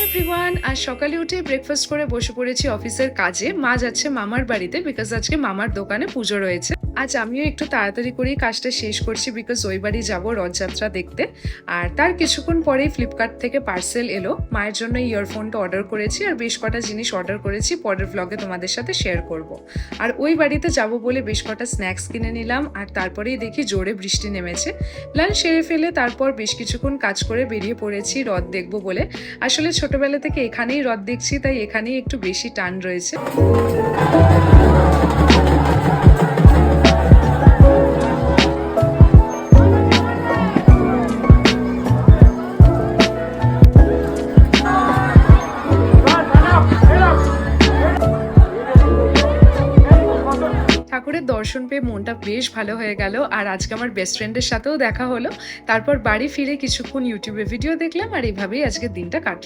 Everyone, আজ সকালে উঠে ব্রেকফাস্ট করে বসে পড়েছি অফিসের কাজে। মা যাচ্ছে মামার বাড়িতে বিকজ আজকে মামার দোকানে পুজো রয়েছে। আজ আমিও একটু তাড়াতাড়ি করেই কাজটা শেষ করছি বিকজ ওই বাড়ি যাবো রথযাত্রা দেখতে। আর তার কিছুক্ষণ পরেই ফ্লিপকার্ট থেকে পার্সেল এলো। মায়ের জন্য ইয়ারফোনটা অর্ডার করেছি আর বেশ কটা জিনিস অর্ডার করেছি, পরের ব্লগে তোমাদের সাথে শেয়ার করব। আর ওই বাড়িতে যাব বলে বেশ কটা স্ন্যাক্স কিনে নিলাম আর তারপরেই দেখি জোরে বৃষ্টি নেমেছে। লাঞ্চ সেরে ফেলে তারপর বেশ কিছুক্ষণ কাজ করে বেরিয়ে পড়েছি রথ দেখবো বলে। আসলে ছোটবেলা থেকে এখানেই রথ দেখছি, তাই এখানেই একটু বেশি টান রয়েছে। ঠাকুরের দর্শন পেয়ে মনটা বেশ ভালো হয়ে গেল। আর আজকে আমার বেস্ট ফ্রেন্ডের সাথেও দেখা হলো। তারপর বাড়ি ফিরে কিছুক্ষণ ইউটিউবে ভিডিও দেখলাম আর এইভাবেই আজকের দিনটা কাটলো।